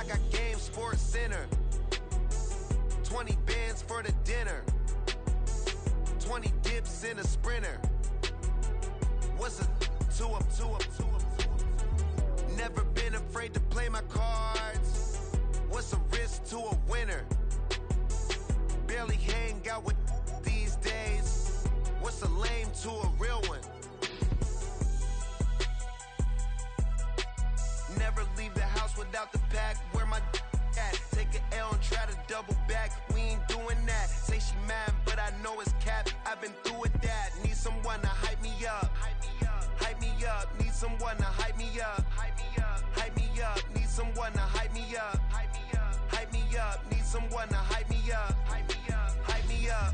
I got game, Sports Center. 20 bands for the dinner. 20 dips in a Sprinter. What's a two up? Never been afraid to play my cards. What's a risk to a winner? Barely hang out with these days. What's a lame to a real one? Never leave the house without the pack. Where my at? Take an L and try to double back. We ain't doing that. Say she mad, but I know it's cap. I've been through with that. Need someone to hype me up. Hype me up. Need someone to hype me up. Hype me up. Need someone to hype me up. Hype me up. Need someone to hype me up. Hype me up.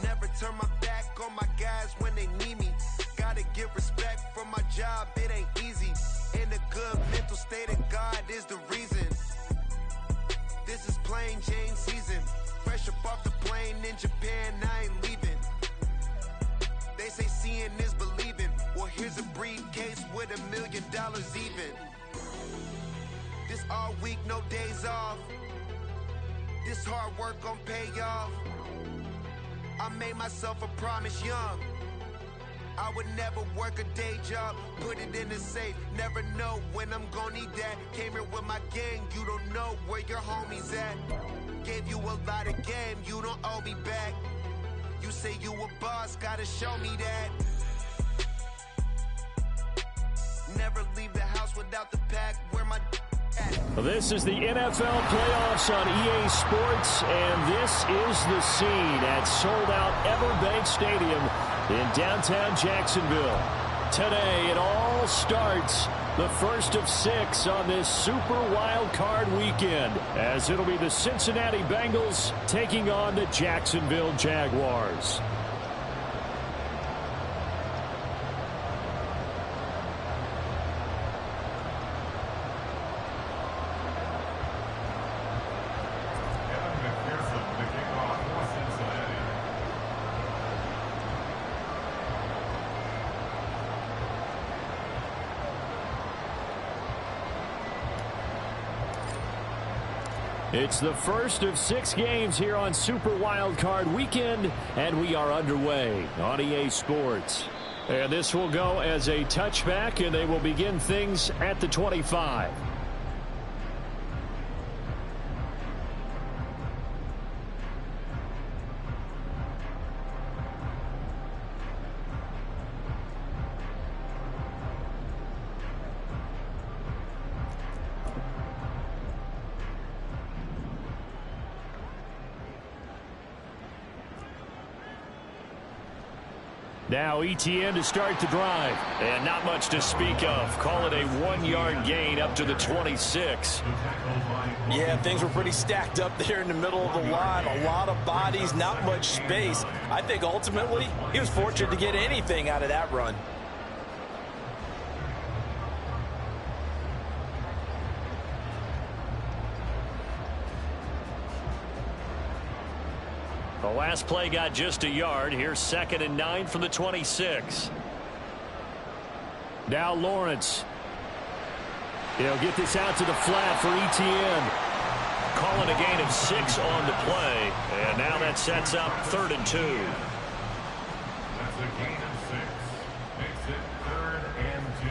Never turn my back on my guys when they need me. Gotta give respect for my job, it ain't easy. In a good mental state of God is the reason. This is plain Jane season. Fresh up off the plane in Japan, I ain't leaving. They say seeing is believing. Well, here's a briefcase with $1 million even. This all week, no days off. This hard work gon' pay off. I made myself a promise young. I would never work a day job, put it in the safe. Never know when I'm gon' need that. Came here with my gang, you don't know where your homies at. Gave you a lot of game, you don't owe me back. You say you a boss, gotta show me that. Never leave the house without the pack. Where my This is the NFL playoffs on EA Sports, and this is the scene at sold-out Everbank Stadium in downtown Jacksonville. Today, it all starts, the first of 6 on this Super Wild Card weekend, as it'll be the Cincinnati Bengals taking on the Jacksonville Jaguars. It's the first of 6 games here on Super Wild Card Weekend, and we are underway on EA Sports. And this will go as a touchback, and they will begin things at the 25. Now ETN to start the drive. And not much to speak of. Call it a 1-yard gain up to the 26. Yeah, things were pretty stacked up there in the middle of the line. A lot of bodies, not much space. I think ultimately he was fortunate to get anything out of that run. The last play got just a yard. Here's 2nd and 9 from the 26. Now Lawrence. He'll get this out to the flat for ETN. Calling a gain of 6 on the play. And now that sets up 3rd and 2. That's a gain of 6. Makes it 3rd and 2.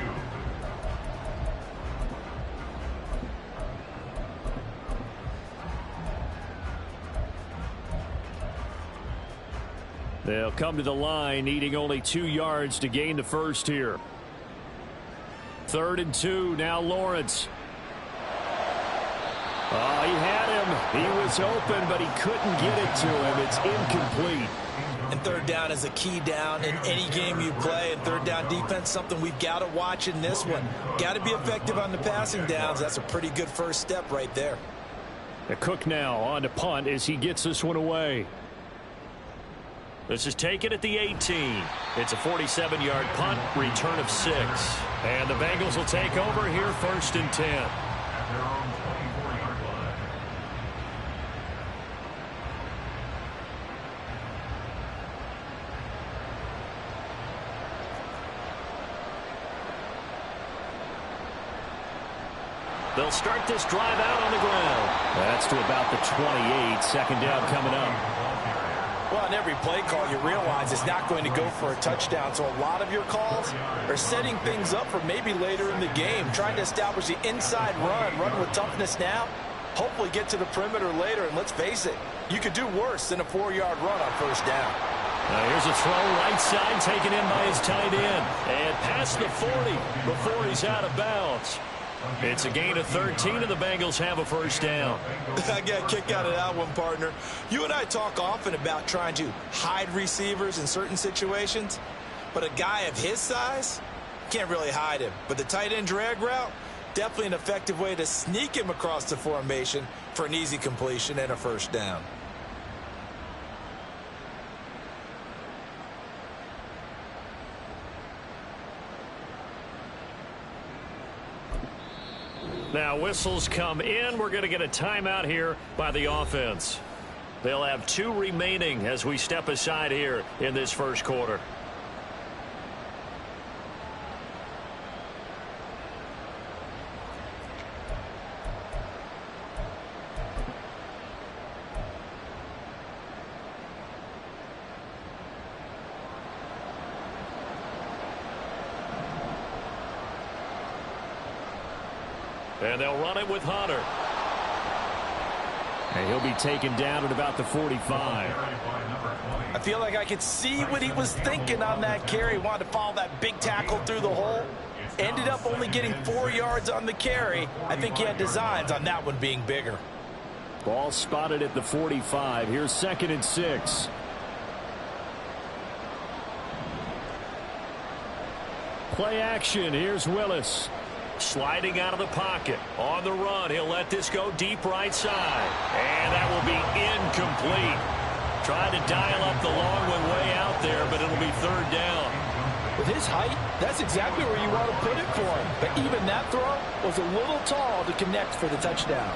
They'll come to the line, needing only 2 yards to gain the first here. 3rd and 2, now Lawrence. Oh, he had him. He was open, but he couldn't get it to him. It's incomplete. And 3rd down is a key down in any game you play. And 3rd down defense, something we've got to watch in this one. Got to be effective on the passing downs. That's a pretty good first step right there. The Cook now on to punt as he gets this one away. This is taken at the 18. It's a 47-yard punt, return of 6. And the Bengals will take over here 1st and 10. At their own 24-yard line. They'll start this drive out on the ground. That's to about the 28. Second down coming up. Well, on every play call, you realize it's not going to go for a touchdown. So a lot of your calls are setting things up for maybe later in the game, trying to establish the inside run with toughness now, hopefully get to the perimeter later. And let's face it, you could do worse than a 4-yard run on first down. Now here's a throw right side taken in by his tight end. And past the 40 before he's out of bounds. It's a gain of 13, and the Bengals have a first down. I got a kick out of that one, partner. You and I talk often about trying to hide receivers in certain situations, but a guy of his size can't really hide him. But the tight end drag route, definitely an effective way to sneak him across the formation for an easy completion and a first down. Now whistles come in. We're going to get a timeout here by the offense. They'll have 2 remaining as we step aside here in this first quarter. And they'll run it with Hunter. And he'll be taken down at about the 45. I feel like I could see what he was thinking on that carry. Wanted to follow that big tackle through the hole. Ended up only getting 4 yards on the carry. I think he had designs on that one being bigger. Ball spotted at the 45. Here's 2nd and 6. Play action. Here's Willis. Sliding out of the pocket. On the run. He'll let this go deep right side. And that will be incomplete. Trying to dial up the long one way out there, but it'll be 3rd down. With his height, that's exactly where you want to put it for him. But even that throw was a little tall to connect for the touchdown.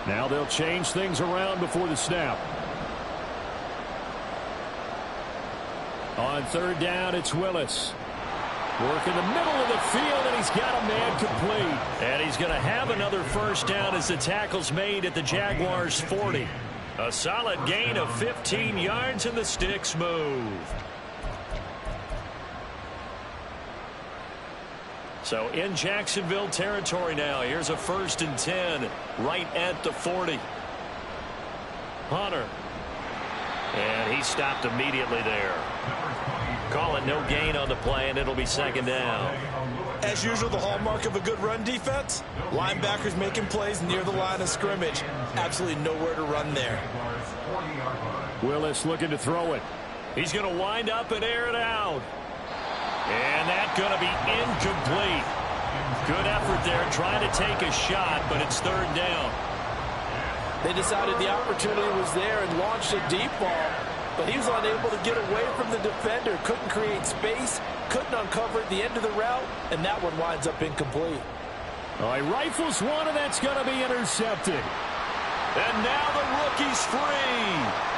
Now they'll change things around before the snap. On 3rd down, it's Willis. Work in the middle of the field, and he's got a man complete. And he's going to have another first down as the tackle's made at the Jaguars' 40. A solid gain of 15 yards, and the sticks moved. So in Jacksonville territory now. Here's a 1st and 10 right at the 40. Hunter. And he stopped immediately there. Call it no gain on the play, and it'll be 2nd down. As usual, the hallmark of a good run defense, linebackers making plays near the line of scrimmage. Absolutely nowhere to run there. Willis looking to throw it. He's going to wind up and air it out. And that's going to be incomplete. Good effort there trying to take a shot, but it's 3rd down. They decided the opportunity was there and launched a deep ball, but he was unable to get away from the defender. Couldn't create space, couldn't uncover at the end of the route, and that one winds up incomplete. All right, rifles one, and that's going to be intercepted. And now the rookie's free.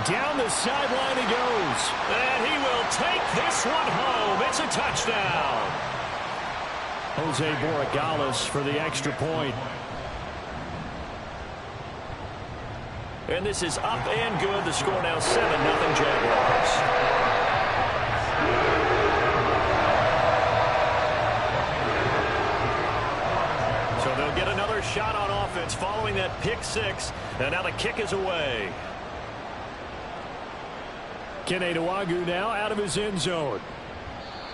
Down the sideline he goes. And he will take this one home. It's a touchdown. Jose Borregales for the extra point. And this is up and good. The score now 7-0 Jaguars. So they'll get another shot on offense following that pick 6. And now the kick is away. Kene Nwangwu now out of his end zone.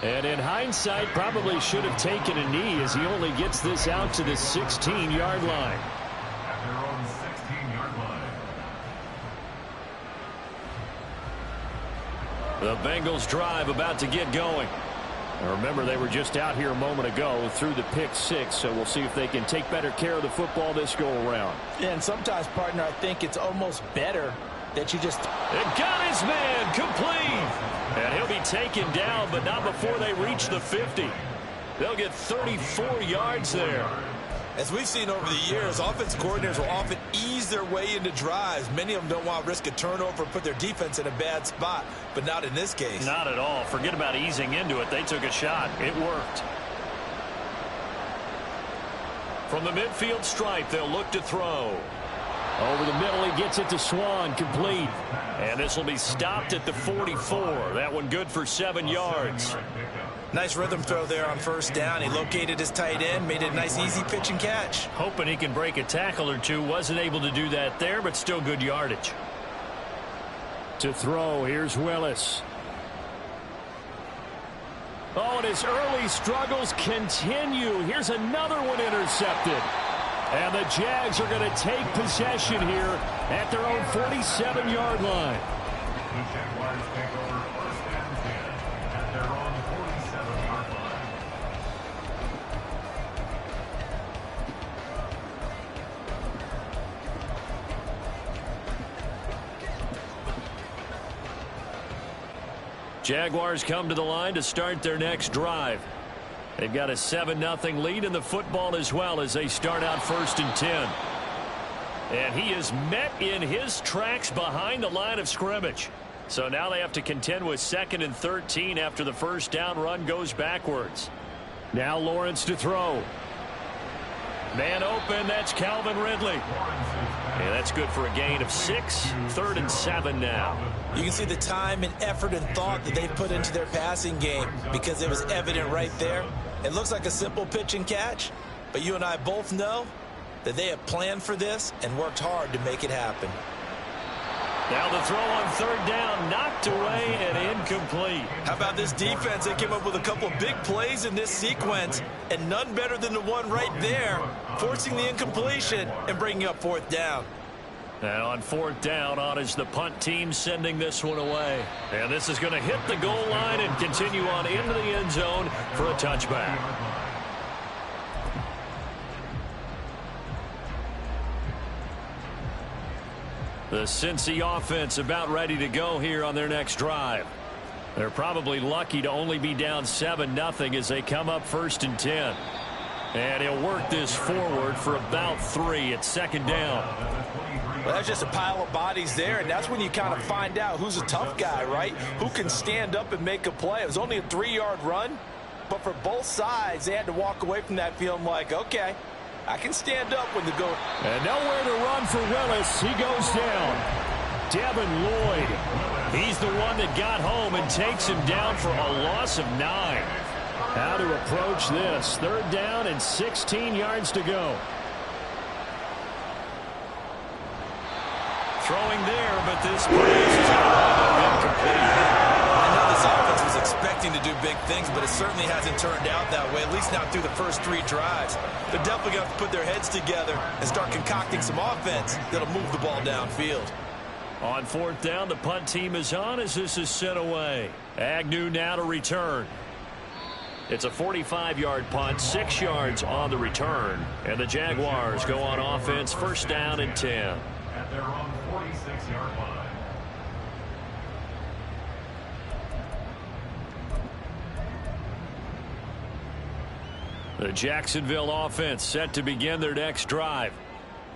And in hindsight, probably should have taken a knee as he only gets this out to the 16-yard line. At their own 16-yard line. The Bengals drive about to get going. Now remember, they were just out here a moment ago through the pick 6, so we'll see if they can take better care of the football this go-around. Yeah, and sometimes, partner, I think it's almost better that you just... It got his man complete. And he'll be taken down, but not before they reach the 50. They'll get 34 yards there. As we've seen over the years, offensive coordinators will often ease their way into drives. Many of them don't want to risk a turnover or put their defense in a bad spot, but not in this case. Not at all. Forget about easing into it. They took a shot. It worked. From the midfield stripe, they'll look to throw. Over the middle, he gets it to Swan, complete. And this will be stopped at the 44. That one good for 7 yards. Nice rhythm throw there on first down. He located his tight end, made it a nice easy pitch and catch. Hoping he can break a tackle or two. Wasn't able to do that there, but still good yardage. To throw, here's Willis. Oh, and his early struggles continue. Here's another one intercepted. And the Jags are going to take possession here at their own 47-yard line. The Jaguars take over first and 10 at their own 47-yard line. Jaguars come to the line to start their next drive. They've got a 7-0 lead in the football as well as they start out first and 10. And he is met in his tracks behind the line of scrimmage. So now they have to contend with 2nd and 13 after the first down run goes backwards. Now Lawrence to throw. Man open, that's Calvin Ridley. And that's good for a gain of 6. 3rd and 7 now. You can see the time and effort and thought that they put into their passing game because it was evident right there. It looks like a simple pitch and catch, but you and I both know that they have planned for this and worked hard to make it happen. Now the throw on 3rd down, knocked away and incomplete. How about this defense? They came up with a couple of big plays in this sequence, and none better than the one right there, forcing the incompletion and bringing up 4th down. And on 4th down, on is the punt team sending this one away. And this is going to hit the goal line and continue on into the end zone for a touchback. The Cincy offense about ready to go here on their next drive. They're probably lucky to only be down 7-0 as they come up first and 10. And he'll work this forward for about 3 at 2nd down. Well, that's just a pile of bodies there, and that's when you kind of find out who's a tough guy, right? Who can stand up and make a play. It was only a 3-yard run, but for both sides, they had to walk away from that feeling like, okay, I can stand up when the go. And nowhere to run for Willis. He goes down. Devin Lloyd. He's the one that got home and takes him down for a loss of 9. How to approach this. 3rd down and 16 yards to go. Throwing there, but this pass is incomplete. I know this offense was expecting to do big things, but it certainly hasn't turned out that way, at least not through the first 3 drives. They're definitely going to have to put their heads together and start concocting some offense that'll move the ball downfield. On 4th down, the punt team is on as this is sent away. Agnew now to return. It's a 45-yard punt, 6 yards on the return. And the Jaguars go on offense, 1st down and 10. At their own 46-yard line. The Jacksonville offense set to begin their next drive.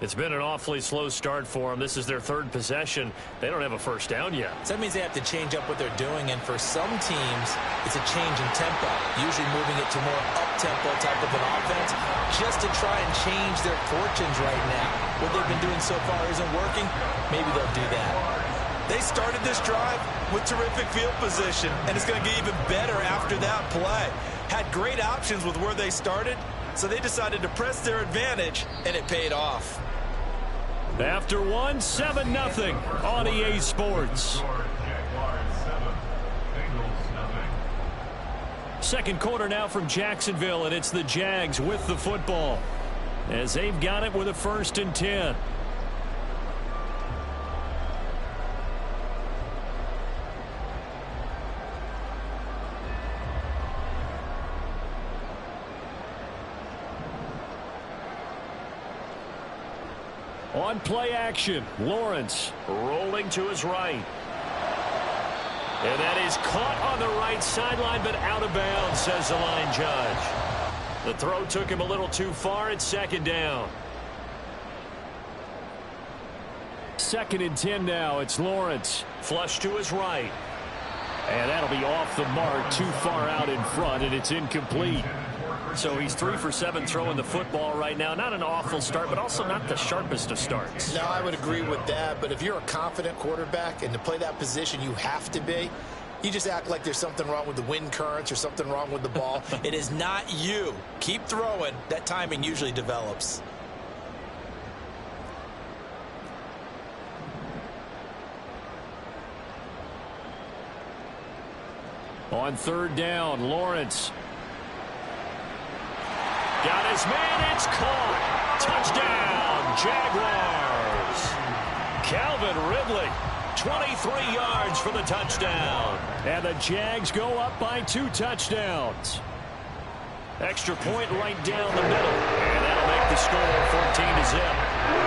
It's been an awfully slow start for them. This is their 3rd possession. They don't have a first down yet. So that means they have to change up what they're doing, and for some teams, it's a change in tempo, usually moving it to more up-tempo type of an offense just to try and change their fortunes right now. What they've been doing so far isn't working. Maybe they'll do that. They started this drive with terrific field position, and it's going to get even better after that play. Had great options with where they started, so they decided to press their advantage, and it paid off. After 1, 7-0 on EA Sports. Jaguars 7, Bengals 0. Second quarter now from Jacksonville, and it's the Jags with the football as they've got it with a 1st and 10. On play action, Lawrence rolling to his right. And that is caught on the right sideline, but out of bounds, says the line judge. The throw took him a little too far. It's second down. 2nd and 10 now. It's Lawrence. Flush to his right. And that'll be off the mark, too far out in front, and it's incomplete. So he's 3 for 7 throwing the football right now. Not an awful start, but also not the sharpest of starts. No, I would agree with that. But if you're a confident quarterback and to play that position you have to be, you just act like there's something wrong with the wind currents or something wrong with the ball. It is not you. Keep throwing. That timing usually develops. On 3rd down, Lawrence. Got his man, it's caught. Touchdown, Jaguars. Calvin Ridley, 23 yards for the touchdown. And the Jags go up by 2 touchdowns. Extra point right down the middle. And that'll make the score 14-0.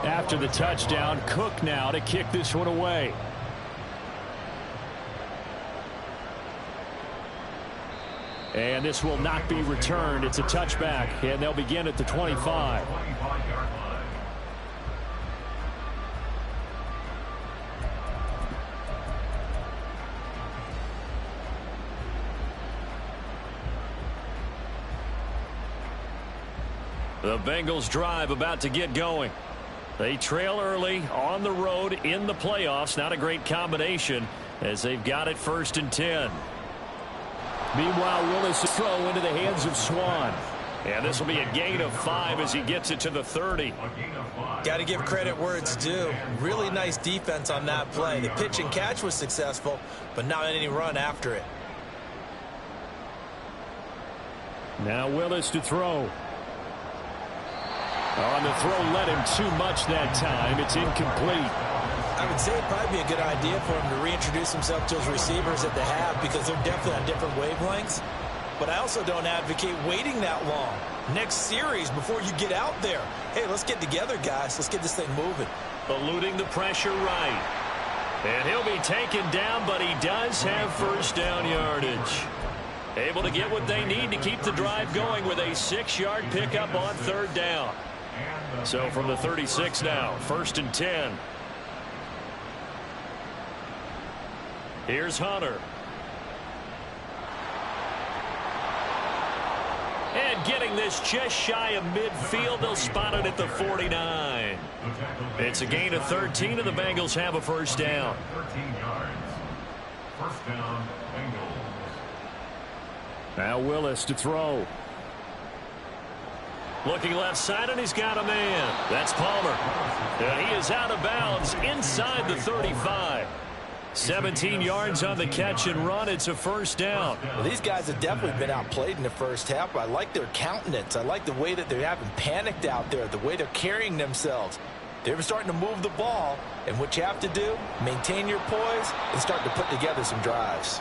After the touchdown, Cook now to kick this one away. And this will not be returned. It's a touchback, and they'll begin at the 25. The Bengals drive about to get going. They trail early on the road in the playoffs. Not a great combination as they've got it 1st and 10. Meanwhile, Willis throw into the hands of Swan. And this will be a gain of 5 as he gets it to the 30. Got to give credit where it's due. Really nice defense on that play. The pitch and catch was successful, but not any run after it. Now Willis to throw. On the throw, let him too much that time. It's incomplete. I would say it'd probably be a good idea for him to reintroduce himself to his receivers at the half because they're definitely on different wavelengths. But I also don't advocate waiting that long. Next series before you get out there. Hey, let's get together, guys. Let's get this thing moving. Eluding the pressure right. And he'll be taken down, but he does have 1st down yardage. Able to get what they need to keep the drive going with a 6-yard pickup on 3rd down. So from the 36 now, 1st and 10. Here's Hunter. And getting this just shy of midfield, they'll spot it at the 49. It's a gain of 13, and the Bengals have a 1st down. 13 yards. 1st down, Bengals. Now Willis to throw. Looking left side, and he's got a man. That's Palmer. And he is out of bounds inside the 35. 17 yards on the catch and run. It's a 1st down. Well, these guys have definitely been outplayed in the first half. I like their countenance. I like the way that they haven't panicked out there, the way they're carrying themselves. They're starting to move the ball, and what you have to do, maintain your poise and start to put together some drives.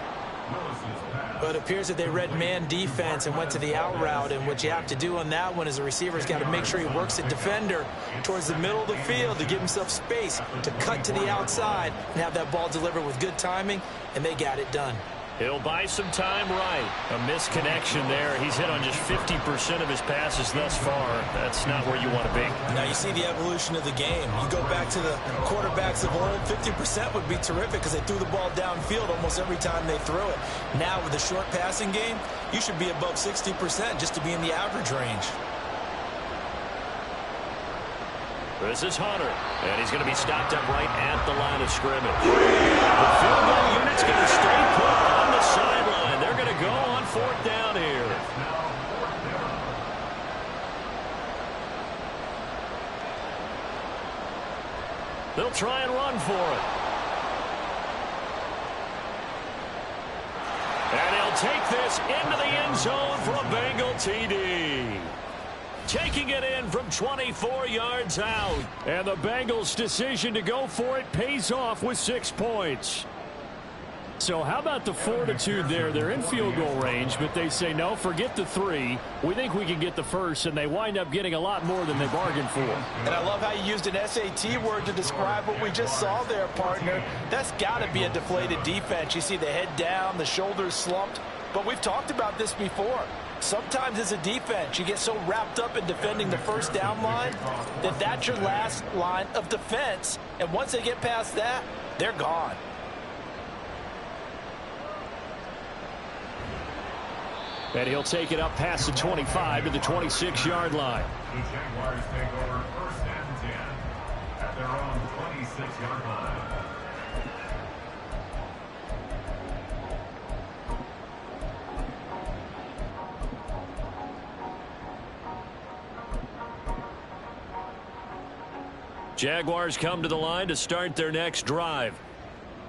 But it appears that they read man defense and went to the out route, and what you have to do on that one is the receiver's got to make sure he works the defender towards the middle of the field to give himself space to cut to the outside and have that ball delivered with good timing, and they got it done. He'll buy some time right. A misconnection there. He's hit on just 50% of his passes thus far. That's not where you want to be. Now you see the evolution of the game. You go back to the quarterbacks of old, 50% would be terrific because they threw the ball downfield almost every time they threw it. Now with the short passing game, you should be above 60% just to be in the average range. This is Hunter, and he's going to be stopped up right at the line of scrimmage. The field goal unit's going to stay put on the sideline. They're going to go on 4th down here. They'll try and run for it. And he'll take this into the end zone for a Bengal TD. Taking it in from 24 yards out. And the Bengals' decision to go for it pays off with 6 points. So how about the fortitude there? They're in field goal range, but they say, no, forget the 3. We think we can get the first, and they wind up getting a lot more than they bargained for. And I love how you used an SAT word to describe what we just saw there, partner. That's got to be a deflated defense. You see the head down, the shoulders slumped. But we've talked about this before. Sometimes as a defense, you get so wrapped up in defending the first down line that that's your last line of defense. And once they get past that, they're gone. And he'll take it up past the 25 to the 26-yard line. The Jaguars take over 1st and 10 at their own 26-yard line. Jaguars come to the line to start their next drive.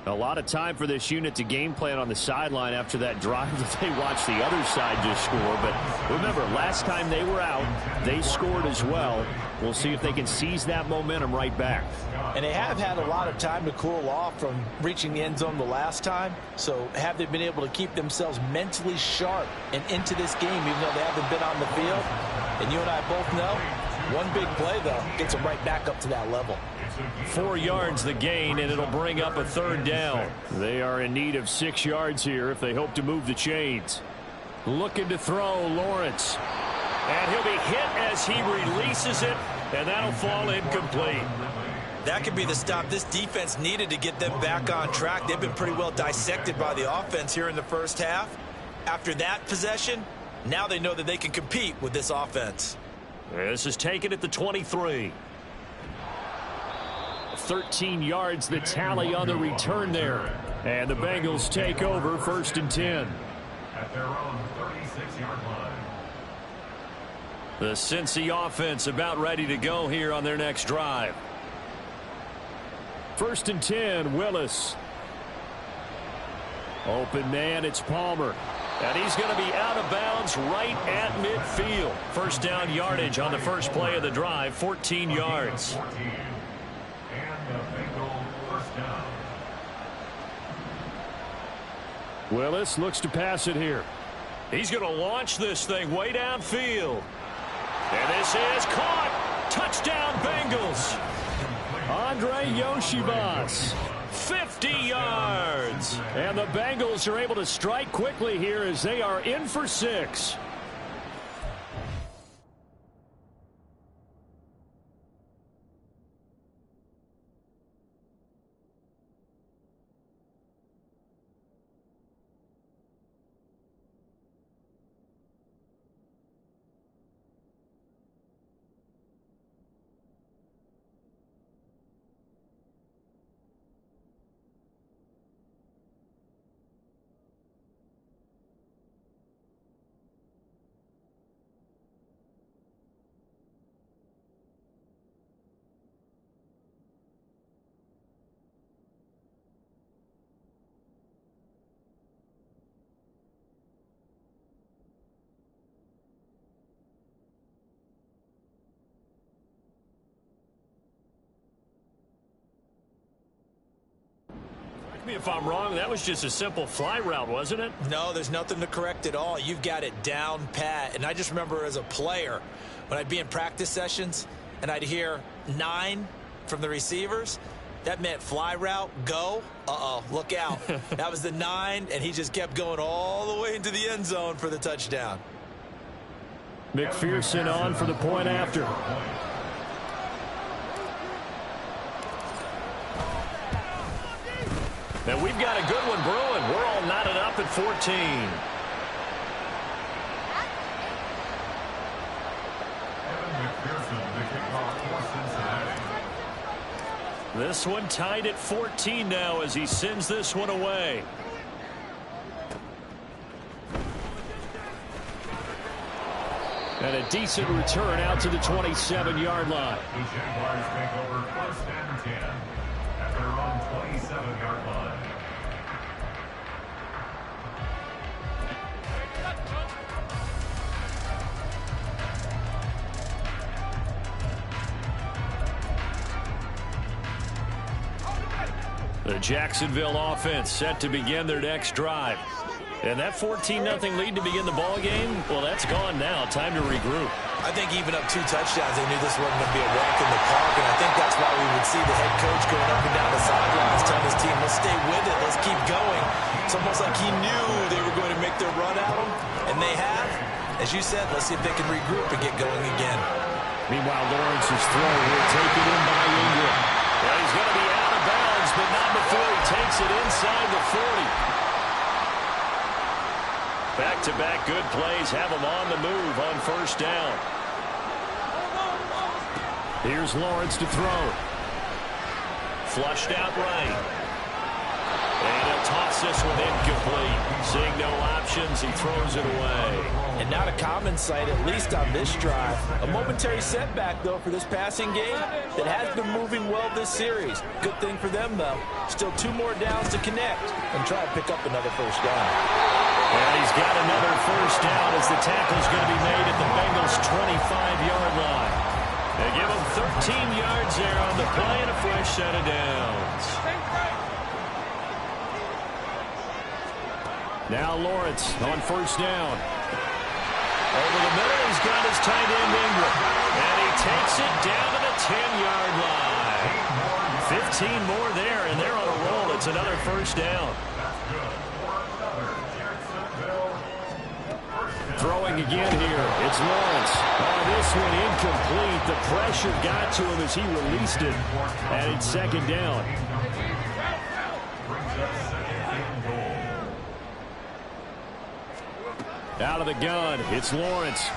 A lot of time for this unit to game plan on the sideline after that drive that they watched the other side just score. But remember, last time they were out, they scored as well. We'll see if they can seize that momentum right back. And they have had a lot of time to cool off from reaching the end zone the last time. So have they been able to keep themselves mentally sharp and into this game, even though they haven't been on the field? And you and I both know, one big play, though, gets them right back up to that level. 4 yards the gain, and it'll bring up a 3rd down. They are in need of 6 yards here if they hope to move the chains. Looking to throw, Lawrence. And he'll be hit as he releases it, and that'll fall incomplete. That could be the stop this defense needed to get them back on track. They've been pretty well dissected by the offense here in the first half. After that possession, now they know that they can compete with this offense. This is taken at the 23. 13 yards the tally on the return there. And the Bengals take over 1st and 10. At their own 36-yard line. The Cincy offense about ready to go here on their next drive. 1st and 10, Willis. Open man, it's Palmer. And he's going to be out of bounds right at midfield. First down yardage on the first play of the drive, 14 yards. 14. And the Bengal first down. Willis looks to pass it here. He's going to launch this thing way downfield. And this is caught. Touchdown, Bengals. Andre Yoshibas. 50 yards. And the Bengals are able to strike quickly here as they are in for 6. Me if I'm wrong, that was just a simple fly route, wasn't it? No, there's nothing to correct at all. You've got it down pat. And I just remember as a player, when I'd be in practice sessions and I'd hear 9 from the receivers, that meant fly route, go. Uh-oh, look out. That was the 9, and he just kept going all the way into the end zone for the touchdown. McPherson on for the point after. And we've got a good one brewing. We're all knotted up at 14. This one tied at 14 now as he sends this one away. And a decent return out to the 27-yard line. The Jaguars take over 1st and 10 at their own 27-yard line. The Jacksonville offense set to begin their next drive. And that 14-0 lead to begin the ball game, well, that's gone now. Time to regroup. I think even up 2 touchdowns, they knew this wasn't going to be a walk in the park, and I think that's why we would see the head coach going up and down the sidelines telling his team, let's stay with it, let's keep going. It's almost like he knew they were going to make their run at him, and they have. As you said, let's see if they can regroup and get going again. Meanwhile, Lawrence's throw will take it in by Ingram. Well, he's going to be out of bounds, but not before he takes it inside the 40. Back-to-back good plays have him on the move on first down. Here's Lawrence to throw. Flushed out right. And he'll toss this one incomplete. Seeing no options, he throws it away. And not a common sight, at least on this drive. A momentary setback, though, for this passing game that has been moving well this series. Good thing for them, though. Still 2 more downs to connect and try to pick up another first down. And he's got another first down as the tackle's going to be made at the Bengals' 25-yard line. They give him 13 yards there on the play and a fresh set of downs. Now Lawrence on first down. Over the middle, he's got his tight end Ingram. And he takes it down to the 10-yard line. 15 more there, and they're on a roll. It's another first down. Throwing again here. It's Lawrence. Oh, this one incomplete. The pressure got to him as he released it. And it's second down. Out of the gun. It's Lawrence. And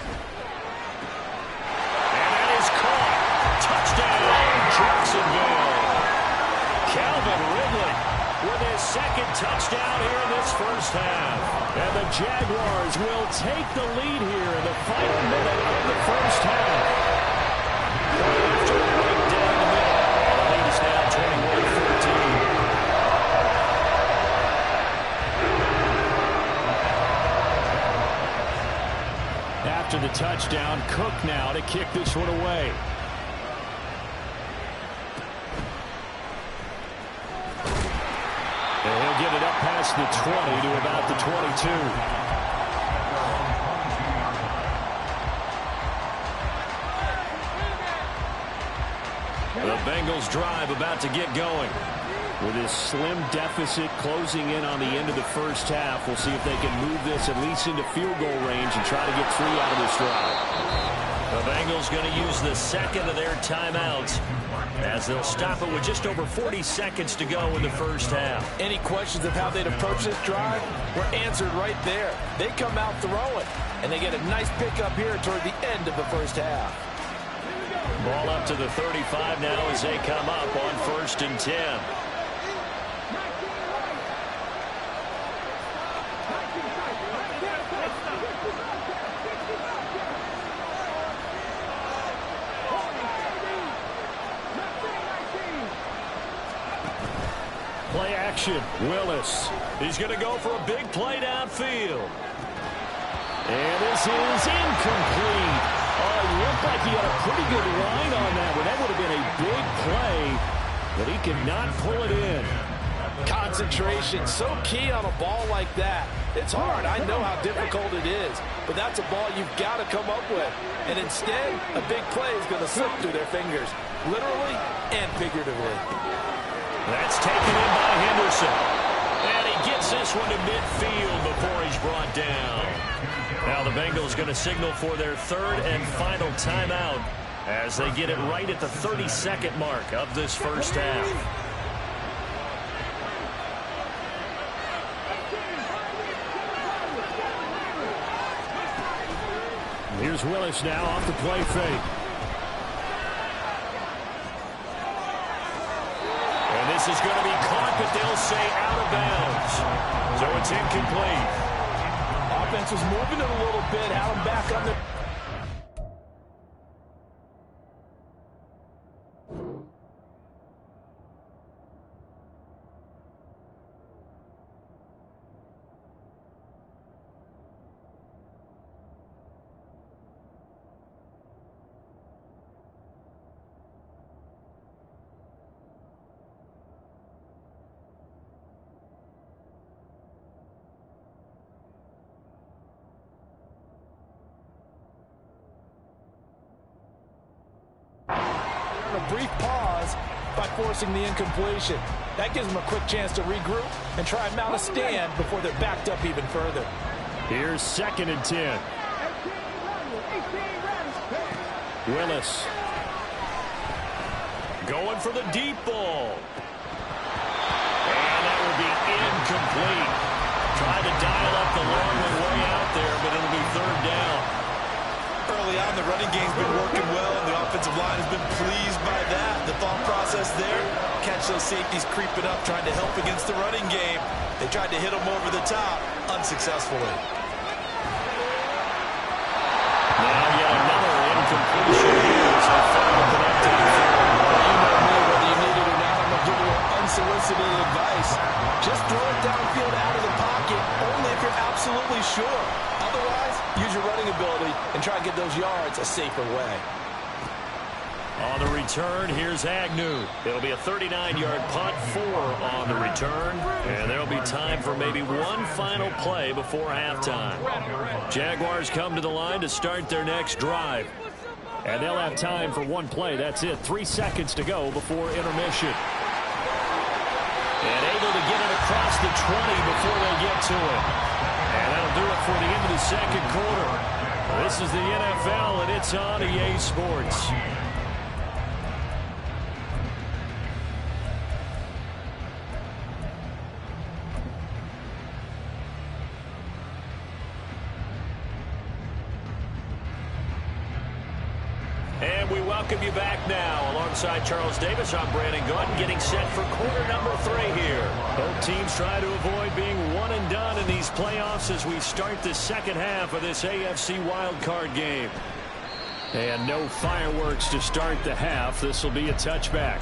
that is caught. Touchdown, Jacksonville. Calvin Ridley with his second touchdown here in this first half. And the Jaguars will take the lead here in the final minute of the first half. After right down the middle, the lead is now 21-14. After the touchdown, Cook now to kick this one away. And he'll get it up past the 20 to about the 22. The Bengals drive about to get going. With this slim deficit closing in on the end of the first half, we'll see if they can move this at least into field goal range and try to get 3 out of this drive. The Bengals going to use the second of their timeouts as they'll stop it with just over 40 seconds to go in the first half. Any questions of how they'd approach this drive were answered right there. They come out throwing, and they get a nice pickup here toward the end of the first half. Ball up to the 35 now as they come up on 1st and 10. Play action. Willis. He's going to go for a big play downfield. And this is incomplete. Oh, it looked like he had a pretty good line on that one. That would have been a big play, but he could not pull it in. Concentration, so key on a ball like that. It's hard. I know how difficult it is, but that's a ball you've got to come up with. And instead, a big play is going to slip through their fingers, literally and figuratively. That's taken in by Henderson. And he gets this one to midfield before he's brought down. Now the Bengals going to signal for their 3rd and final timeout as they get it right at the 32nd mark of this first half. Here's Willis now off the play fake. And this is going to be caught, but they'll say out of bounds. So it's incomplete. Offense was moving it a little bit, had him back on the... on a brief pause by forcing the incompletion. That gives them a quick chance to regroup and try and mount a stand before they're backed up even further. Here's 2nd and 10. Willis. Going for the deep ball. And that will be incomplete. Tried to dial up the long way out there, but it'll be 3rd down. Early on, the running game's been working well, and the offensive line has been pleased by that. The thought process there, catch those safeties creeping up, trying to help against the running game. They tried to hit them over the top, unsuccessfully. Now yet another incompletion here as they fail to connect to the field. You know me, whether you need it or not, I'm going to give you unsolicited advice. Just throw it downfield out of the pocket, only if you're absolutely sure. Otherwise, use your running ability and try and get those yards a safer way. On the return, here's Agnew. It'll be a 39-yard punt, 4 on the return, and there'll be time for maybe one final play before halftime. Jaguars come to the line to start their next drive. And they'll have time for one play. That's it. 3 seconds to go before intermission. And able to get it across the 20 before they get to it. And that'll do it for the end of the 2nd quarter. This is the NFL, and it's on EA Sports. And we welcome you back now. Alongside Charles Davis, I'm Brandon Gordon, getting set for quarter number 3 here. Both teams try to avoid being one and done in these playoffs as we start the 2nd half of this AFC wildcard game. And no fireworks to start the half. This will be a touchback.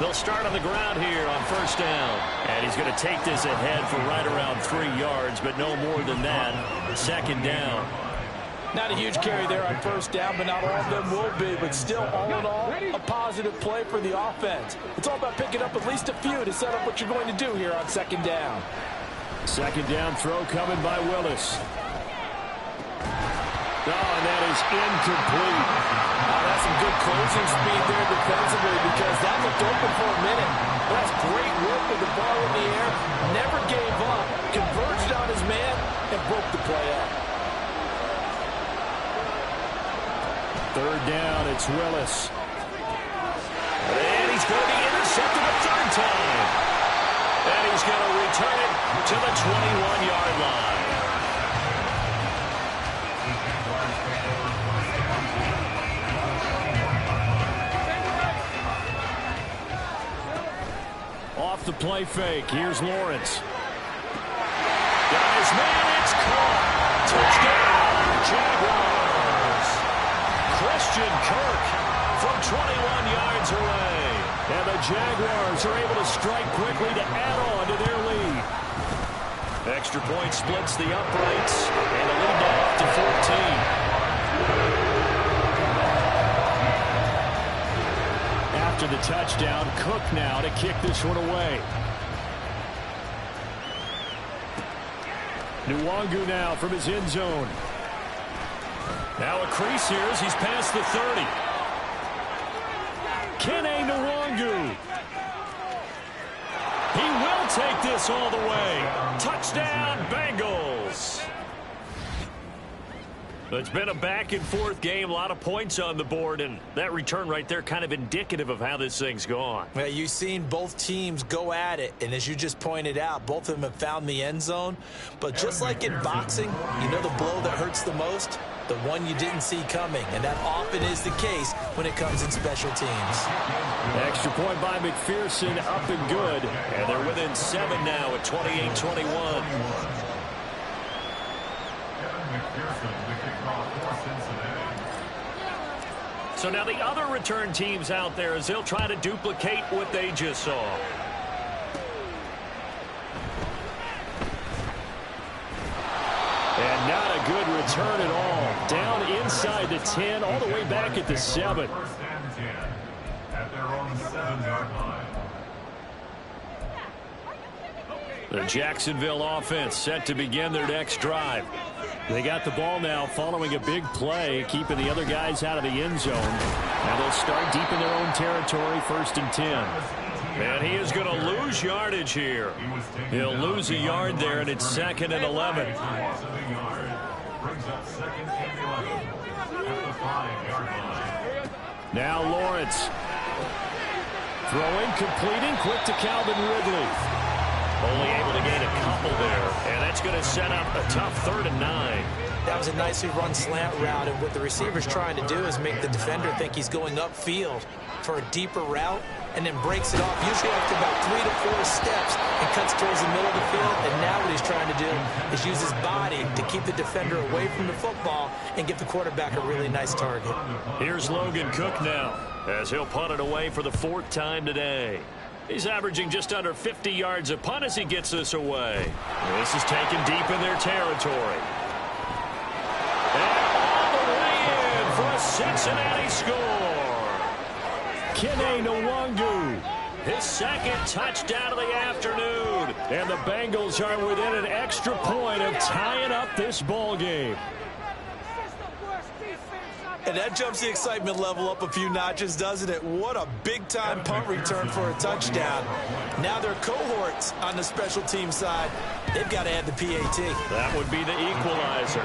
They'll start on the ground here on 1st down. And he's going to take this ahead for right around 3 yards, but no more than that. 2nd down. Not a huge carry there on 1st down, but not all of them will be. But still, all in all, a positive play for the offense. It's all about picking up at least a few to set up what you're going to do here on 2nd down. 2nd down throw coming by Willis. Oh, and that is incomplete. That's some good closing speed there defensively because that looked open for a minute. That's great work with the ball in the air. Never gave up. Converged on his man and broke the play up. 3rd down, it's Willis. And he's going to be intercepted a 3rd time. And he's going to return it to the 21-yard line. Off the play fake, here's Lawrence. Got his man, it's caught. Touchdown, Jaguars. Christian Kirk from 21 yards away. And the Jaguars are able to strike quickly to add on to their lead. Extra point splits the uprights, and the lead now up to 14. After the touchdown, Cook now to kick this one away. Nwangu now from his end zone. Now a crease here as he's past the 30. Kene Nwangu. He will take this all the way. Touchdown, Bengals. It's been a back-and-forth game, a lot of points on the board, and that return right there kind of indicative of how this thing's gone. Well, you've seen both teams go at it, and as you just pointed out, both of them have found the end zone. But just like in boxing, you know the blow that hurts the most? The one you didn't see coming, and that often is the case when it comes in special teams. Extra point by McPherson, up and good, and they're within 7 now at 28-21. So now the other return teams out there as they'll try to duplicate what they just saw. And not a good return at all. Down inside the 10, all the way back at the 7. their own 7-yard line. The Jacksonville offense set to begin their next drive. They got the ball now following a big play, keeping the other guys out of the end zone. Now they'll start deep in their own territory, 1st and 10. And he is going to lose yardage here. He'll lose a yard there, and it's 2nd and 11. Brings up 2nd and 11 at the 5-yard line. Now Lawrence. Throwing, completing, quick to Calvin Ridley. Only able to gain a couple there, and that's going to set up a tough 3rd and 9. That was a nicely run slant route, and what the receiver's trying to do is make the defender think he's going upfield for a deeper route, and then breaks it off, usually after about 3 to 4 steps, and cuts towards the middle of the field. And now what he's trying to do is use his body to keep the defender away from the football and give the quarterback a really nice target. Here's Logan Cook now, as he'll punt it away for the 4th time today. He's averaging just under 50 yards a punt as he gets this away. This is taken deep in their territory. And all the way in for a Cincinnati score. Kene Nwangu, his 2nd touchdown of the afternoon. And the Bengals are within an extra point of tying up this ball game. And that jumps the excitement level up a few notches, doesn't it? What a big-time punt return for a touchdown. Now their cohorts on the special team side, they've got to add the PAT. That would be the equalizer.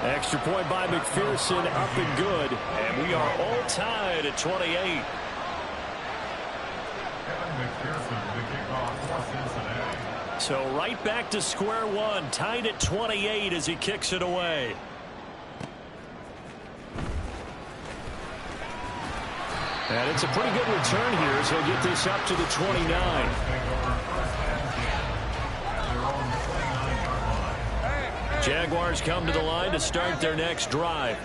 Extra point by McPherson, up and good. And we are all tied at 28. Kevin McPherson, the kickoff for Cincinnati. So right back to square one, tied at 28 as he kicks it away. And it's a pretty good return here as he'll get this up to the 29. Jaguars come to the line to start their next drive.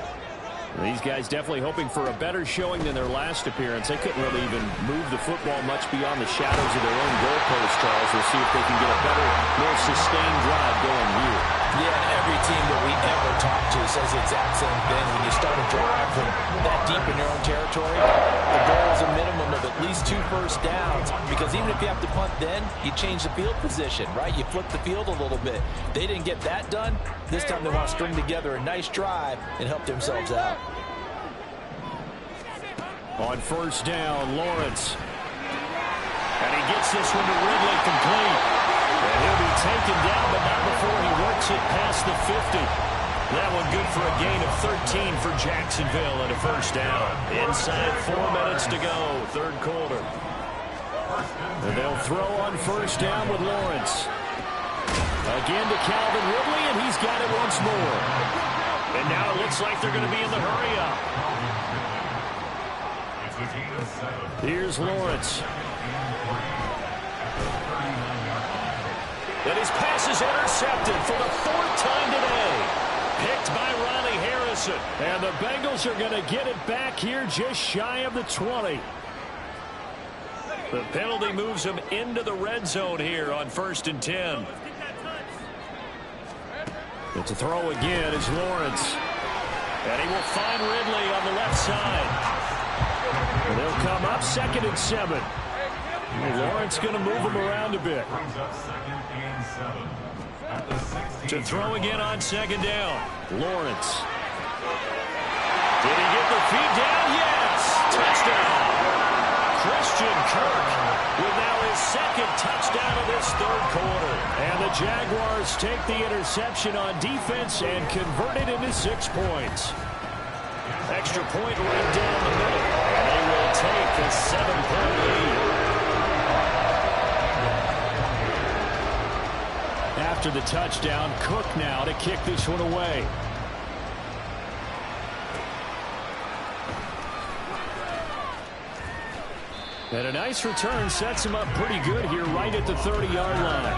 These guys definitely hoping for a better showing than their last appearance. They couldn't really even move the football much beyond the shadows of their own goalpost, Charles. We'll see if they can get a better, more sustained drive going here. Yeah, and every team that we ever talk to says the exact same thing. When you start a drive from that deep in your own territory, the goal is a minimum of at least 2 first downs, because even if you have to punt then, you change the field position, right? You flip the field a little bit. They didn't get that done. This time they want to string together a nice drive and help themselves out. On 1st down, Lawrence. And he gets this one to Ridley complete. And he'll be taken down, but not before he works it past the 50. That one good for a gain of 13 for Jacksonville and a 1st down. Inside 4 minutes to go, 3rd quarter. And they'll throw on 1st down with Lawrence. Again to Calvin Ridley, and he's got it once more. And now it looks like they're going to be in the hurry-up. Here's Lawrence. And his pass is intercepted for the 4th time today. Picked by Riley Harrison. And the Bengals are going to get it back here just shy of the 20. The penalty moves him into the red zone here on 1st and 10. It's a throw again is Lawrence. And he will find Ridley on the left side. And they'll come up 2nd and 7. Lawrence going to move him around a bit. To throw again on 2nd down. Lawrence. Did he get the feet down? Yes! Touchdown! Christian Kirk with now his 2nd touchdown of this 3rd quarter. And the Jaguars take the interception on defense and convert it into 6 points. Extra point right down the middle. And they will take a 7-point lead. After the touchdown, Cook now to kick this one away. And a nice return sets him up pretty good here right at the 30-yard line.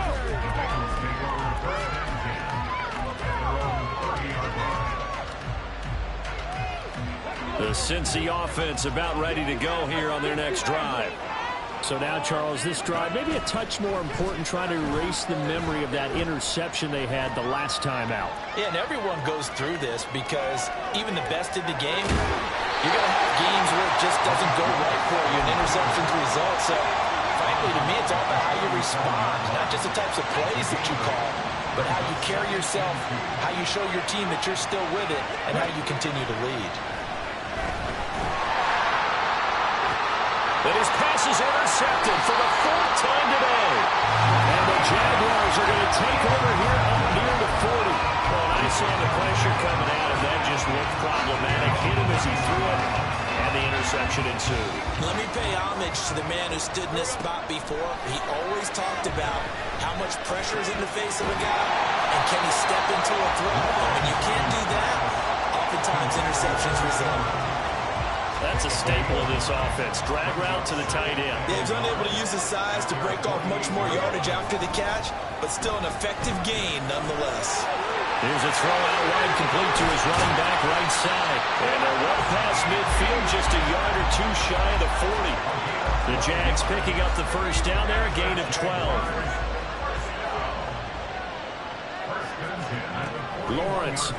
The Cincy offense about ready to go here on their next drive. So now, Charles, this drive maybe a touch more important, trying to erase the memory of that interception they had the last time out. Yeah, and everyone goes through this because even the best in the game, you're going to have games where it just doesn't go right for you. An interceptions result. So, frankly, to me, it's all about how you respond, not just the types of plays that you call, but how you carry yourself, how you show your team that you're still with it, and how you continue to lead. But his pass is intercepted for the fourth time today. And the Jaguars are going to take over here up near the 40. Well, I saw the pressure coming out, and that just looked problematic. Hit him as he threw it, and the interception ensued. Let me pay homage to the man who stood in this spot before. He always talked about how much pressure is in the face of a guy, and can he step into a throw. And when you can't do that, oftentimes interceptions result. That's a staple of this offense. Drag route to the tight end. Yeah, he's unable to use his size to break off much more yardage after the catch, but still an effective gain nonetheless. Here's a throw out wide, complete to his running back right side. And they're one past midfield, just a yard or two shy of the 40. The Jags picking up the first down there, a gain of 12. Lawrence.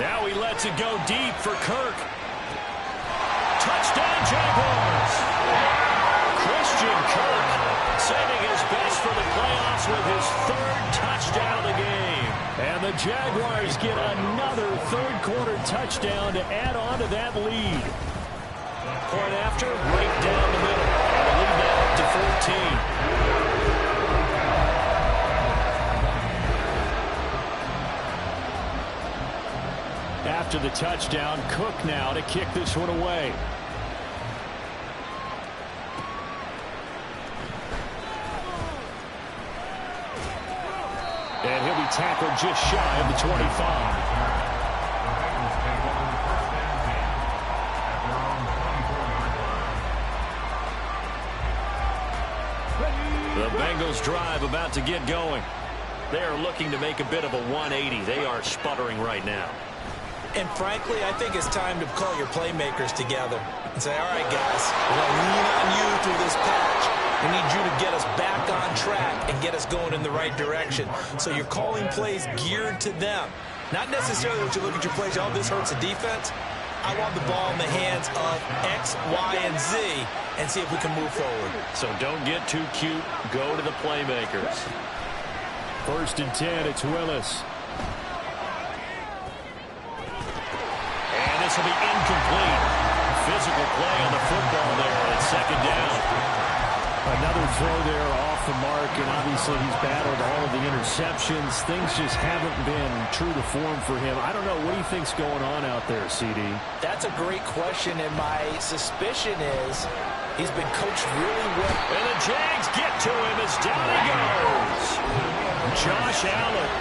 Now he lets it go deep for Kirk. Touchdown, Jaguars! Christian Kirk saving his best for the playoffs with his third touchdown of the game. And the Jaguars get another third-quarter touchdown to add on to that lead. Point after, right down the middle. And the lead now up to 14. After the touchdown, Cook now to kick this one away. And he'll be tackled just shy of the 25. The Bengals drive about to get going. They are looking to make a bit of a 180. They are sputtering right now. And frankly, I think it's time to call your playmakers together and say, all right, guys, we're going to lean on you through this patch. We need you to get us back on track and get us going in the right direction. So you're calling plays geared to them. Not necessarily that you look at your plays, oh, this hurts the defense. I want the ball in the hands of X, Y, and Z and see if we can move forward. So don't get too cute. Go to the playmakers. First and 10, it's Willis. And this will be incomplete. Physical play on the football there at second down. Another throw there off the mark, and obviously he's battled all of the interceptions. Things just haven't been true to form for him. I don't know. What do you think's going on out there, CD? That's a great question, and my suspicion is he's been coached really well. And the Jags get to him as down he goes. Josh Allen.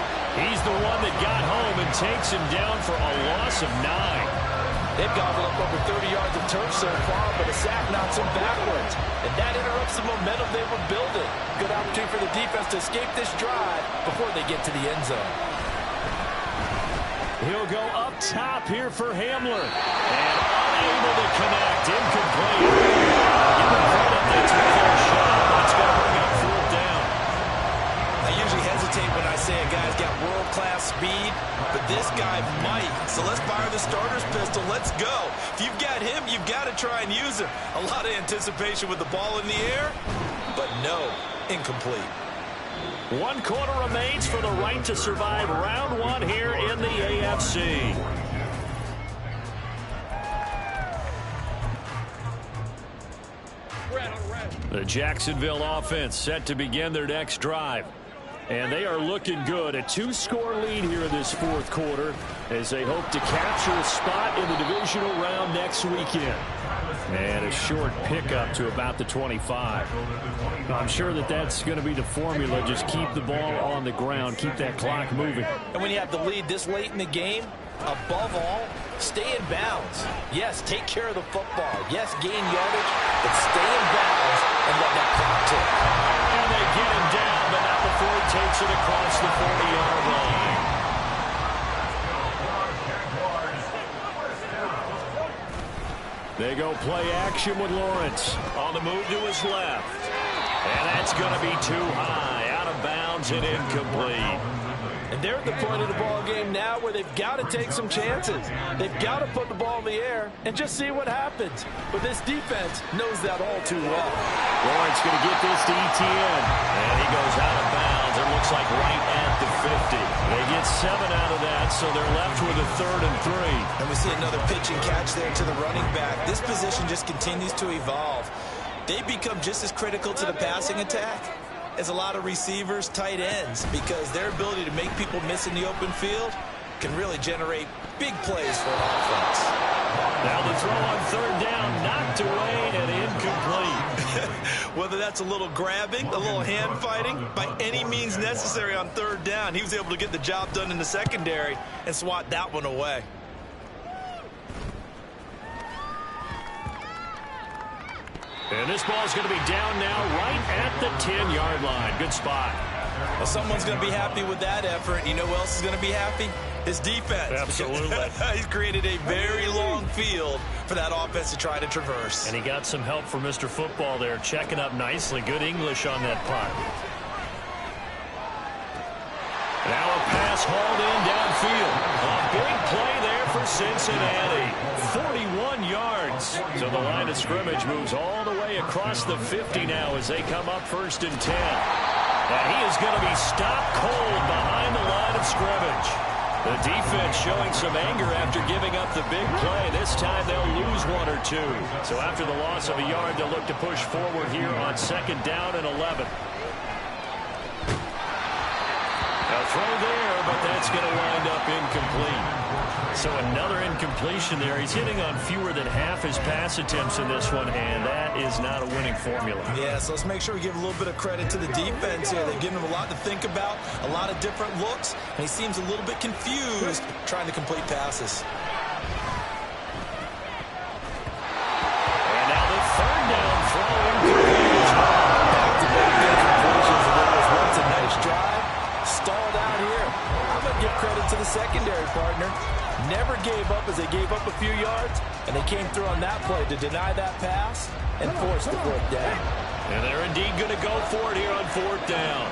He's the one that got home and takes him down for a loss of 9. They've gobbled up over 30 yards of turf so far, but a sack knocks them backwards. And that interrupts the momentum they were building. Good opportunity for the defense to escape this drive before they get to the end zone. He'll go up top here for Hamler. And unable to connect. Incomplete. Give him credit. They took their shot, but it's going to bring up fourth down. I usually hesitate when I say a guy's got world-class speed, but this guy might. So let's fire the starter's pistol. Let's go. If you've got him, you've got to try and use him. A lot of anticipation with the ball in the air, but no, incomplete. 1 quarter remains for the right to survive round 1 here in the AFC. The Jacksonville offense set to begin their next drive. And they are looking good. A 2-score lead here in this fourth quarter as they hope to capture a spot in the divisional round next weekend. And a short pickup to about the 25. I'm sure that that's going to be the formula. Just keep the ball on the ground. Keep that clock moving. And when you have the lead this late in the game, above all, stay in bounds. Yes, take care of the football. Yes, gain yardage, but stay in bounds and let that clock tick. And they get him down, but not before he takes it across the 40-yard line. They go play action with Lawrence on the move to his left. And that's going to be too high, out of bounds and incomplete. And they're at the point of the ball game now where they've got to take some chances. They've got to put the ball in the air and just see what happens. But this defense knows that all too well. Lawrence going to get this to Etienne. And he goes out of bounds. It looks like right at the 50. They get 7 out of that, so they're left with a 3rd and 3. And we see another pitch and catch there to the running back. This position just continues to evolve. They become just as critical to the passing attack as a lot of receivers, tight ends, because their ability to make people miss in the open field can really generate big plays for an offense. Now the throw on 3rd down, knocked away and incomplete. Whether that's a little grabbing, a little hand fighting, by any means necessary on 3rd down, he was able to get the job done in the secondary and swat that one away. And this ball is going to be down now right at the 10-yard line. Good spot. Well, someone's going to be happy with that effort. You know who else is going to be happy? His defense. Absolutely. He's created a very long field for that offense to try to traverse. And he got some help from Mr. Football there, checking up nicely. Good English on that punt. Now a pass hauled in downfield. A big play there for Cincinnati. 41 yards. So the line of scrimmage moves all the way across the 50 now as they come up 1st and 10. And he is going to be stopped cold behind the line of scrimmage. The defense showing some anger after giving up the big play. This time they'll lose 1 or 2. So after the loss of a yard, they'll look to push forward here on 2nd down and 11. A throw there, but that's going to wind up incomplete. So another incompletion there. He's hitting on fewer than half his pass attempts in this one, and that is not a winning formula. Yeah, so let's make sure we give a little bit of credit to the defense here. They've given him a lot to think about, a lot of different looks, and he seems a little bit confused trying to complete passes. And now the 3rd down throw incomplete. Back-to-back incompletions, and that was once a nice drive. Stalled out here. I'm going to give credit to the secondary partner. Never gave up as they gave up a few yards, and they came through on that play to deny that pass and force the 4th down. And they're indeed going to go for it here on 4th down.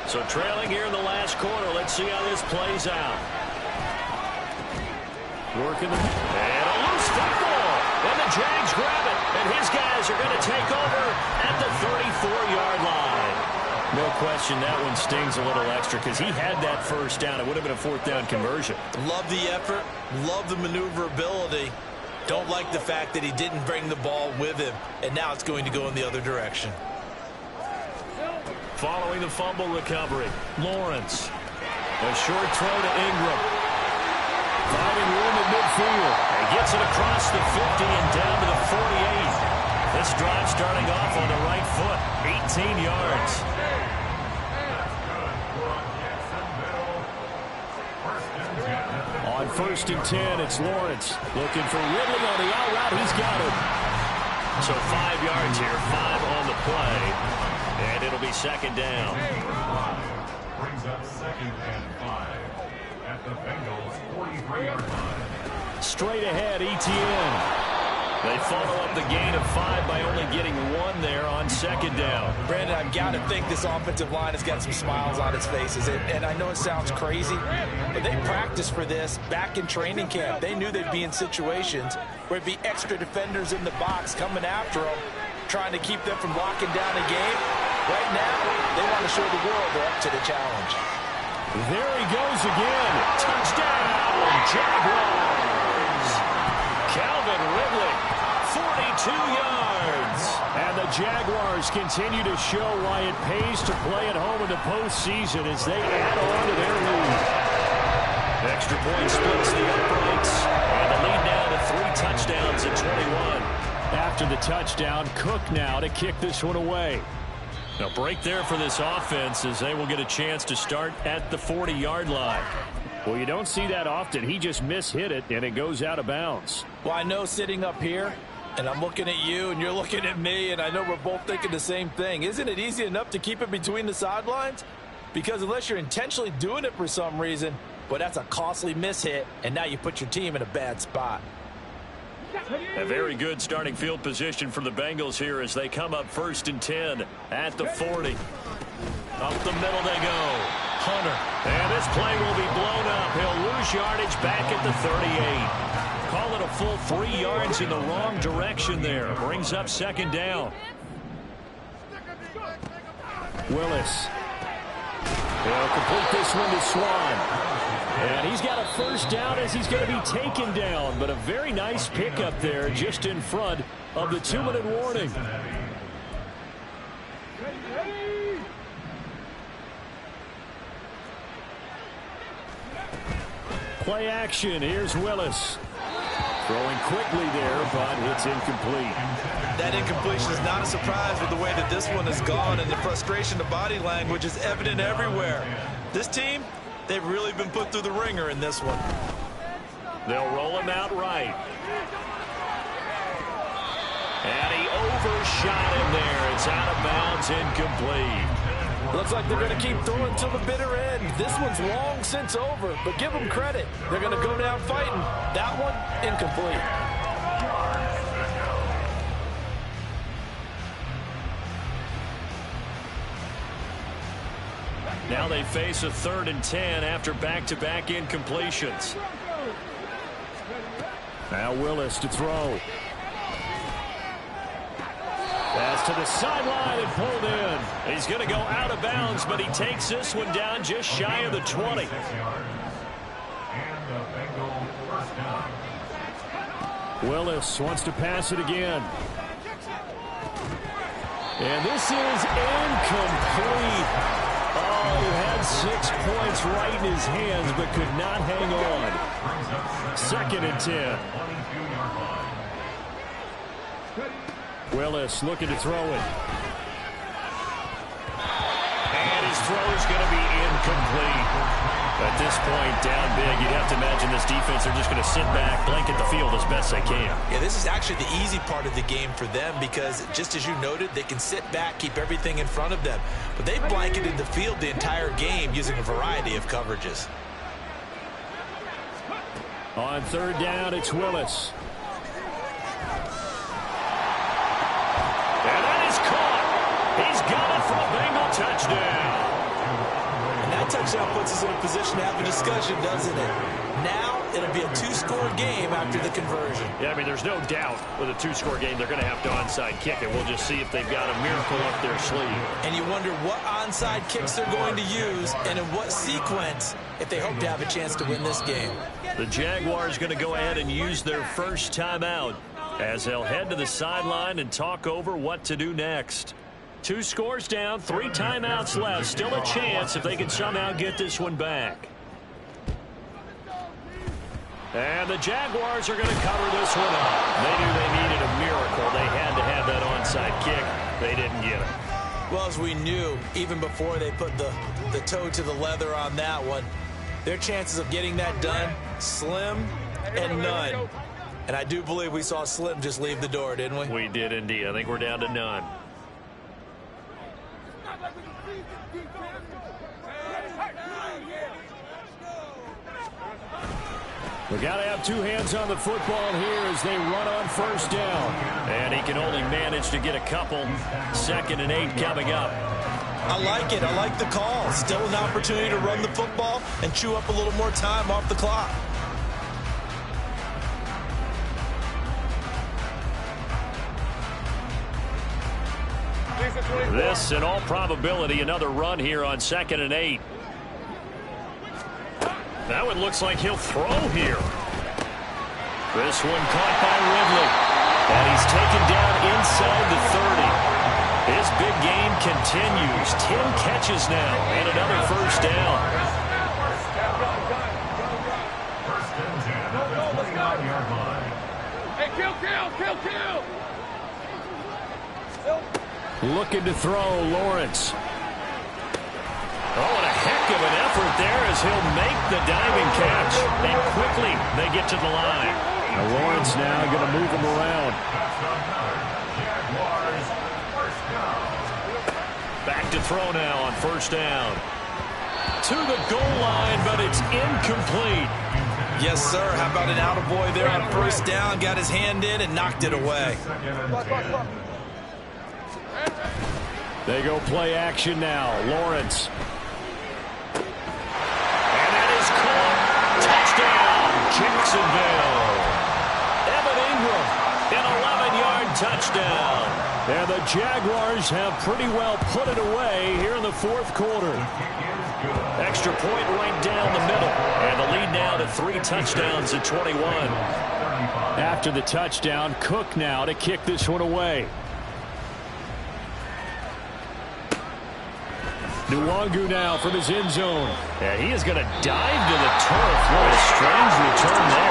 So trailing here in the last quarter. Let's see how this plays out. Working and a loose football. And the Jags grab it. And his guys are going to take over at the 34-yard line. No question that one stings a little extra because he had that 1st down. It would have been a 4th down conversion. Love the effort. Love the maneuverability. Don't like the fact that he didn't bring the ball with him. And now it's going to go in the other direction. Following the fumble recovery, Lawrence. A short throw to Ingram. Finding room at midfield. And gets it across the 50 and down to the 48. This drive starting off on the right foot. 18 yards. On 1st and 10, it's Lawrence. Looking for Ridley on the out route. He's got it. So 5 yards here, 5 on the play. And it'll be 2nd down. Brings up 2nd and 5 at the Bengals 43-yard line. Straight ahead, Etienne. They follow up the gain of 5 by only getting 1 there on 2nd down. Brandon, I've got to think this offensive line has got some smiles on its faces. And I know it sounds crazy, but they practiced for this back in training camp. They knew they'd be in situations where it'd be extra defenders in the box coming after them, trying to keep them from locking down a game. Right now, they want to show the world they're up to the challenge. There he goes again. Touchdown, Jaguars. Calvin Ridley, 42 yards. And the Jaguars continue to show why it pays to play at home in the postseason as they add on to their lead. Extra point splits the uprights. And the lead now to 3 touchdowns at 21. After the touchdown, Cook now to kick this one away. A break there for this offense as they will get a chance to start at the 40-yard line. Well, you don't see that often. He just mishit it, and it goes out of bounds. Well, I know sitting up here, and I'm looking at you, and you're looking at me, and I know we're both thinking the same thing. Isn't it easy enough to keep it between the sidelines? Because unless you're intentionally doing it for some reason, well, that's a costly mishit, and now you put your team in a bad spot. A very good starting field position for the Bengals here as they come up 1st and 10 at the 40. Up the middle they go. punter. And this play will be blown up. He'll lose yardage back at the 38. Call it a full 3 yards in the wrong direction there. Brings up second down. Willis. He'll complete this one to Swan. And he's got a first down as he's going to be taken down. But a very nice pickup there just in front of the 2-minute warning. Play action. Here's Willis. Throwing quickly there, but it's incomplete. That incompletion is not a surprise with the way that this one has gone, and the frustration of body language is evident everywhere. This team, they've really been put through the ringer in this one. They'll roll him out right. And he overshot him there. It's out of bounds, incomplete. Looks like they're going to keep throwing till the bitter end. This one's long since over, but give them credit. They're going to go down fighting. That one, incomplete. Now they face a 3rd and 10 after back-to-back incompletions. Now Willis to throw. Pass to the sideline and pulled in. He's going to go out of bounds, but he takes this one down just shy of the 20. And the Bengals first down. Willis wants to pass it again. And this is incomplete. Oh, he had 6 points right in his hands, but could not hang on. 2nd and 10. Willis looking to throw it. And his throw is going to be incomplete. At this point, down big, you'd have to imagine this defense are just going to sit back, blanket the field as best they can. Yeah, this is actually the easy part of the game for them because, just as you noted, they can sit back, keep everything in front of them. But they've blanketed the field the entire game using a variety of coverages. On 3rd down, it's Willis. And that is caught. He's got it for a Bengal touchdown. And that touchdown puts us in a position to have a discussion, doesn't it? Now it'll be a 2-score game after the conversion. Yeah, I mean, there's no doubt with a 2-score game they're going to have to onside kick it. We'll just see if they've got a miracle up their sleeve. And you wonder what onside kicks they're going to use and in what sequence if they hope to have a chance to win this game. The Jaguars going to go ahead and use their first timeout as they'll head to the sideline and talk over what to do next. 2 scores down, 3 timeouts left. Still a chance if they can somehow get this one back. And the Jaguars are going to cover this one up. They knew they needed a miracle. They had to have that onside kick. They didn't get it. Well, as we knew, even before they put the toe to the leather on that one, their chances of getting that done, slim and none. And I do believe we saw Slim just leave the door, didn't we? We did indeed. I think we're down to none. We got to have 2 hands on the football here as they run on 1st down. And he can only manage to get a couple. 2nd and 8 coming up. I like it. I like the call. Still an opportunity to run the football and chew up a little more time off the clock. This, in all probability, another run here on 2nd and 8. That one looks like he'll throw here. This one caught by Ridley. And he's taken down inside the 30. His big game continues. 10 catches now and another 1st down. First and 10 at the 29-yard line. Hey, kill! Looking to throw, Lawrence. Oh, and a heck of an effort there as he'll make the diving catch. And quickly they get to the line. Now Lawrence now going to move him around. Jaguars first down. Back to throw now on 1st down. To the goal line, but it's incomplete. Yes, sir. How about an attaboy there on 1st down? Got his hand in and knocked it away. They go play action now. Lawrence. And the Jaguars have pretty well put it away here in the fourth quarter. Extra point right down the middle. And the lead now to 3 touchdowns at 21. After the touchdown, Cook now to kick this one away. Nwangu now from his end zone. Yeah, he is going to dive to the turf. What a strange return there.